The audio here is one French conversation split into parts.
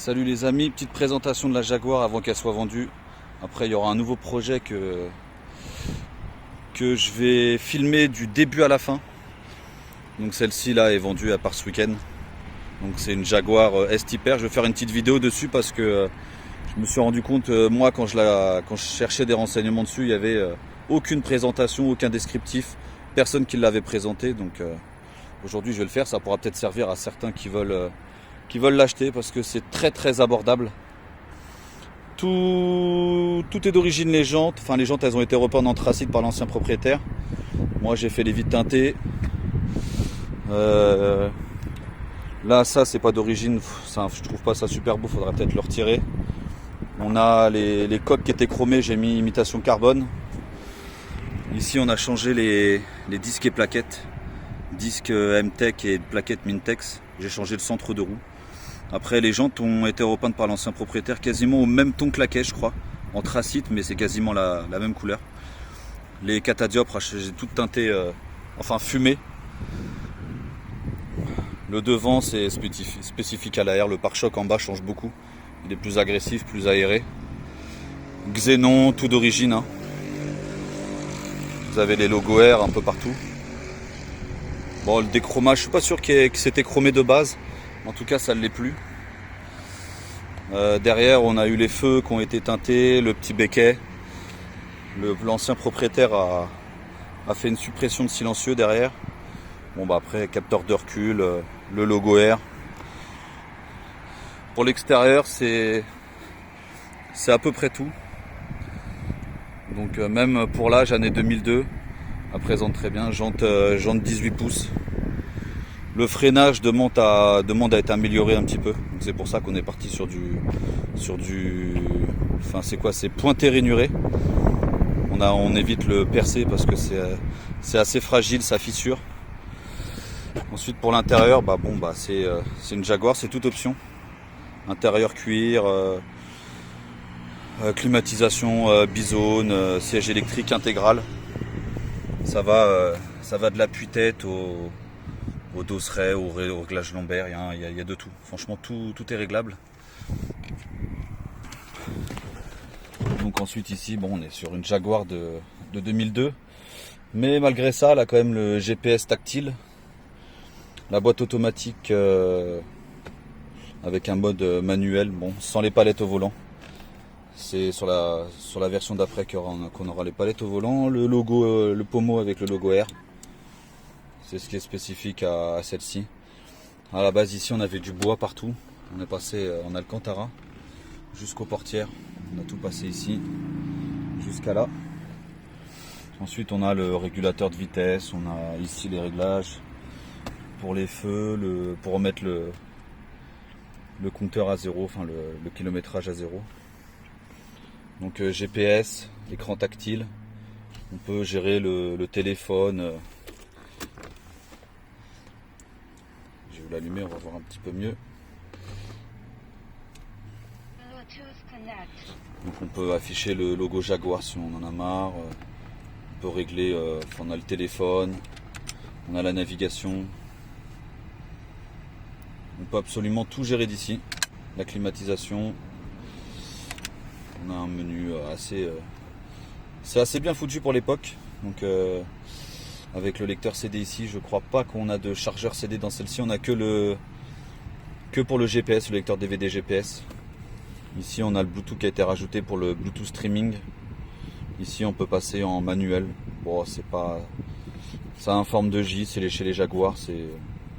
Salut les amis, petite présentation de la Jaguar avant qu'elle soit vendue. Après il y aura un nouveau projet que je vais filmer du début à la fin. Donc celle-ci là est vendue à part ce week-end. Donc c'est une Jaguar S-Type-R. Je vais faire une petite vidéo dessus parce que je me suis rendu compte, moi quand je cherchais des renseignements dessus, il n'y avait aucune présentation, aucun descriptif, personne qui l'avait présenté. Donc aujourd'hui je vais le faire, ça pourra peut-être servir à certains qui veulent l'acheter parce que c'est très abordable. Tout est d'origine les jantes. Enfin les jantes elles ont été repeintes en anthracite par l'ancien propriétaire. Moi j'ai fait les vitres teintées. Là ça c'est pas d'origine, je trouve pas ça super beau, faudrait peut-être le retirer. On a les coques qui étaient chromées, j'ai mis imitation carbone. Ici on a changé les disques et plaquettes. Disques M-Tech et plaquettes Mintex. J'ai changé le centre de roue. Après les jantes ont été repeintes par l'ancien propriétaire quasiment au même ton que la caisse je crois. Anthracite mais c'est quasiment la même couleur. Les catadioptres j'ai tout teinté, enfin fumé. Le devant c'est spécifique à l'AR, le pare-choc en bas change beaucoup. Il est plus agressif, plus aéré. Xénon, tout d'origine. Hein. Vous avez les logos R un peu partout. Bon le déchromage, je suis pas sûr que c'était chromé de base. En tout cas ça ne l'est plus. Derrière on a eu les feux qui ont été teintés, le petit béquet. L'ancien propriétaire a fait une suppression de silencieux derrière. Bon bah après capteur de recul, le logo R. Pour l'extérieur c'est à peu près tout. Donc même pour l'âge année 2002, elle présente très bien, jante 18 pouces. Le freinage demande à être amélioré un petit peu. C'est pour ça qu'on est parti sur du enfin c'est quoi, c'est pointé rainuré. On évite le percé parce que c'est assez fragile, ça fissure. Ensuite pour l'intérieur, c'est une Jaguar, c'est toute option. Intérieur cuir, climatisation bizone, siège électrique intégral. Ça va de l'appui-tête au dosseret, au réglage lombaire, il y a de tout. Franchement tout est réglable. Donc ensuite ici on est sur une Jaguar de 2002. Mais malgré ça elle a quand même le GPS tactile. La boîte automatique avec un mode manuel, sans les palettes au volant. C'est sur la version d'après qu'on aura les palettes au volant. Le logo, le pommeau avec le logo R. C'est ce qui est spécifique à celle-ci. À la base ici on avait du bois partout. On est passé en Alcantara jusqu'aux portières. On a tout passé ici jusqu'à là. Ensuite on a le régulateur de vitesse. On a ici les réglages pour les feux, pour remettre le compteur à zéro, enfin le kilométrage à zéro. Donc GPS, écran tactile. On peut gérer le téléphone. Je vais vous l'allumer, on va voir un petit peu mieux. Donc on peut afficher le logo Jaguar si on en a marre. On peut régler, on a le téléphone, on a la navigation. On peut absolument tout gérer d'ici. La climatisation. On a un menu c'est assez bien foutu pour l'époque. Donc avec le lecteur CD ici, je crois pas qu'on a de chargeur CD dans celle-ci. On a que pour le GPS, le lecteur DVD GPS. Ici on a le Bluetooth qui a été rajouté pour le Bluetooth streaming. Ici on peut passer en manuel. Bon c'est pas. Ça a une forme de J, c'est chez les Jaguars.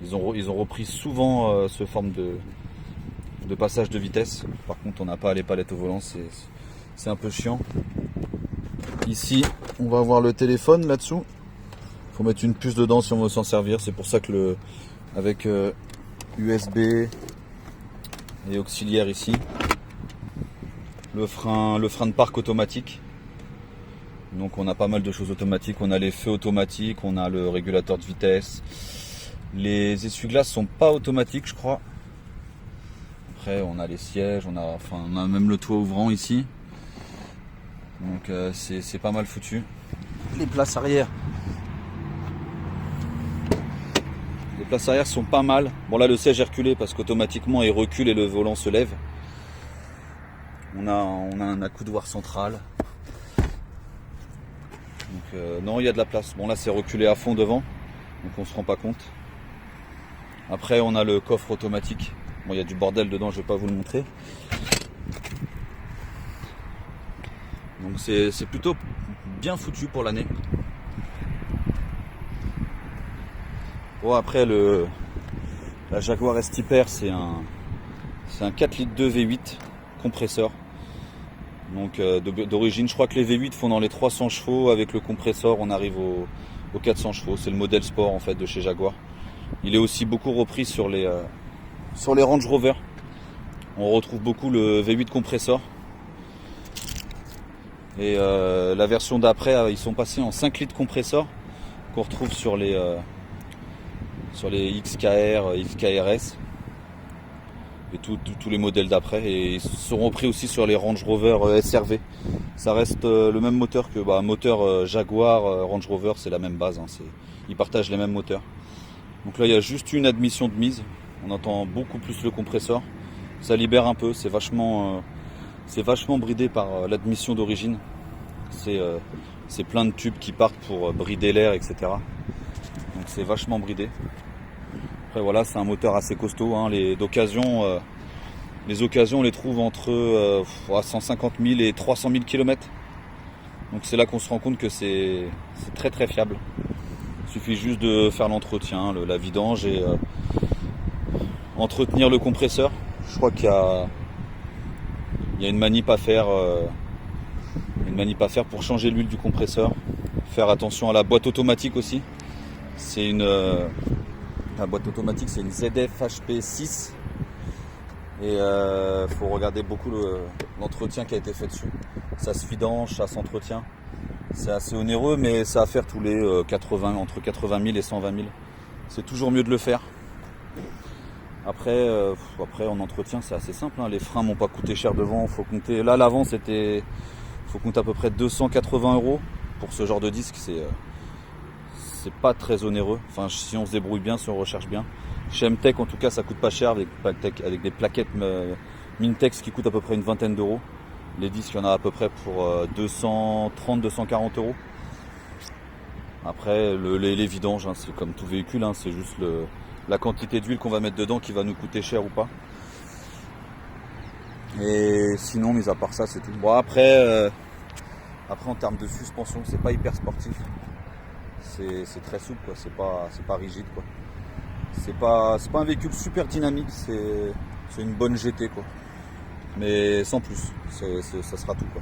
Ils ont repris souvent ce forme de passage de vitesse. Par contre on n'a pas les palettes au volant, c'est un peu chiant. Ici on va avoir le téléphone là-dessous. Il faut mettre une puce dedans si on veut s'en servir. C'est pour ça que avec USB et auxiliaire ici. Le frein de parc automatique. Donc on a pas mal de choses automatiques. On a les feux automatiques, on a le régulateur de vitesse. Les essuie-glaces sont pas automatiques je crois. Après on a les sièges, on a même le toit ouvrant ici. Donc c'est pas mal foutu. Les places arrière. Les places arrière sont pas mal. Bon là le siège est reculé parce qu'automatiquement il recule et le volant se lève. On a un accoudoir central. Donc non, il y a de la place. Bon là c'est reculé à fond devant, donc on se rend pas compte. Après on a le coffre automatique. Bon il y a du bordel dedans, je vais pas vous le montrer. Donc c'est plutôt bien foutu pour l'année. Bon après la Jaguar S-Type-R c'est un 4 litres 2 V8 compresseur. Donc d'origine je crois que les V8 font dans les 300 chevaux, avec le compresseur on arrive aux 400 chevaux. C'est le modèle sport en fait de chez Jaguar. Il est aussi beaucoup repris sur les Range Rover. On retrouve beaucoup le V8 compresseur. Et la version d'après, ils sont passés en 5 litres compresseur qu'on retrouve sur les XKR, XKRS et tous les modèles d'après. Et ils seront repris aussi sur les Range Rover SRV. Ça reste le même moteur que moteur Jaguar, Range Rover, c'est la même base. Hein, ils partagent les mêmes moteurs. Donc là, il y a juste une admission de mise. On entend beaucoup plus le compresseur. Ça libère un peu. C'est vachement bridé par l'admission d'origine. C'est plein de tubes qui partent pour brider l'air, etc. Donc c'est vachement bridé. Après voilà, c'est un moteur assez costaud. Hein. Les occasions, on les trouve entre 150 000 et 300 000 km. Donc c'est là qu'on se rend compte que c'est très très fiable. Il suffit juste de faire l'entretien, la vidange et entretenir le compresseur. Je crois qu'il y a une manip à faire. Pour changer l'huile du compresseur. Faire attention à la boîte automatique aussi. La boîte automatique c'est une ZF HP 6. Et faut regarder beaucoup l'entretien qui a été fait dessus. Ça se vidange, ça s'entretient. C'est assez onéreux, mais ça à faire tous les entre 80 000 et 120 000. C'est toujours mieux de le faire. Après en entretien c'est assez simple. Hein. Les freins m'ont pas coûté cher devant. Faut compter. Là l'avant faut compter à peu près 280 € pour ce genre de disque. C'est pas très onéreux. Enfin si on se débrouille bien, si on recherche bien. Chez MTech en tout cas ça coûte pas cher avec des plaquettes Mintex qui coûtent à peu près une vingtaine d'euros. Les disques il y en a à peu près pour 230-240 €. Après les vidanges, hein, c'est comme tout véhicule, hein, c'est juste la quantité d'huile qu'on va mettre dedans qui va nous coûter cher ou pas. Et sinon mis à part ça c'est tout. Bon après en termes de suspension c'est pas hyper sportif. C'est très souple quoi, c'est pas rigide quoi. C'est pas un véhicule super dynamique, c'est une bonne GT quoi. Mais sans plus, ça sera tout quoi.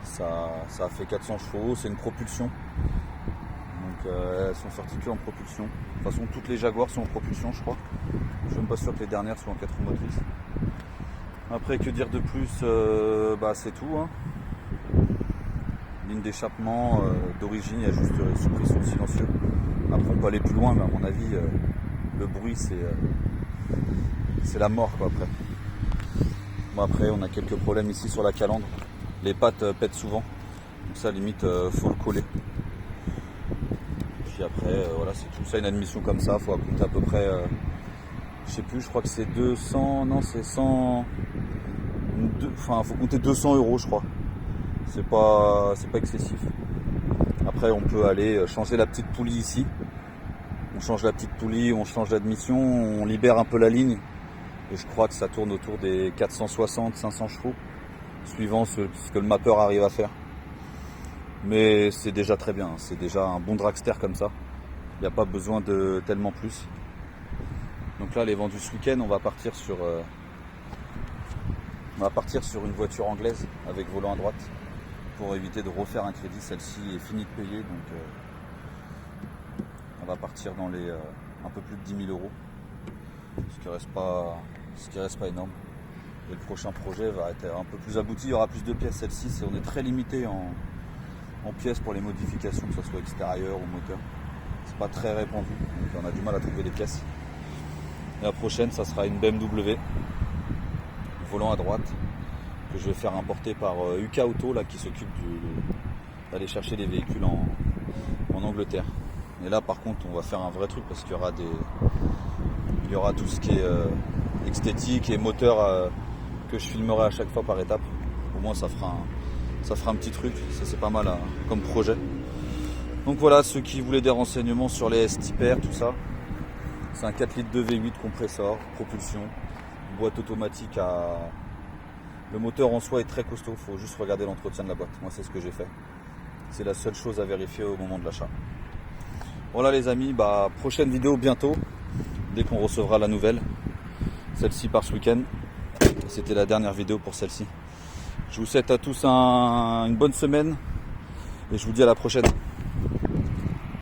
Ça a fait 400 chevaux, c'est une propulsion. Donc elles sont sorties que en propulsion. De toute façon toutes les Jaguars sont en propulsion je crois. Je suis même pas sûr que les dernières soient en 4 roues motrices. Après que dire de plus, c'est tout. Hein. Ligne d'échappement d'origine, il y a juste suppression silencieux. Après on peut aller plus loin, mais à mon avis le bruit c'est la mort quoi après. Bon, après on a quelques problèmes ici sur la calandre. Les pattes pètent souvent. Donc ça limite faut le coller. Puis après voilà c'est tout ça, une admission comme ça, faut compter à peu près je sais plus, je crois que c'est 200, non c'est 100. Enfin faut compter 200 € je crois. C'est pas excessif. Après on peut aller changer la petite poulie ici. On change la petite poulie, on change l'admission, on libère un peu la ligne. Et je crois que ça tourne autour des 460-500 chevaux, suivant ce que le mapper arrive à faire. Mais c'est déjà très bien, c'est déjà un bon dragster comme ça. Il n'y a pas besoin de tellement plus. Donc là, les vendus ce week-end, on va partir sur une voiture anglaise avec volant à droite pour éviter de refaire un crédit. Celle-ci est finie de payer, donc on va partir dans les un peu plus de 10 000 €, ce qui reste pas énorme. Et le prochain projet va être un peu plus abouti, il y aura plus de pièces. Celle-ci, on est très limité en pièces pour les modifications, que ce soit extérieur ou moteur. C'est pas très répandu, donc on a du mal à trouver des pièces. Et la prochaine, ça sera une BMW, volant à droite, que je vais faire importer par UK Auto, là, qui s'occupe d'aller chercher des véhicules en Angleterre. Et là par contre on va faire un vrai truc parce qu'il y aura tout ce qui est esthétique et moteur que je filmerai à chaque fois par étape. Au moins ça fera un petit truc, ça c'est pas mal comme projet. Donc voilà, ceux qui voulaient des renseignements sur les S-Typer, tout ça, c'est un 4 litres de V8 compresseur, propulsion, boîte automatique à... Le moteur en soi est très costaud, il faut juste regarder l'entretien de la boîte. Moi c'est ce que j'ai fait. C'est la seule chose à vérifier au moment de l'achat. Voilà les amis, prochaine vidéo bientôt, dès qu'on recevra la nouvelle. Celle-ci part ce week-end. C'était la dernière vidéo pour celle-ci. Je vous souhaite à tous une bonne semaine et je vous dis à la prochaine.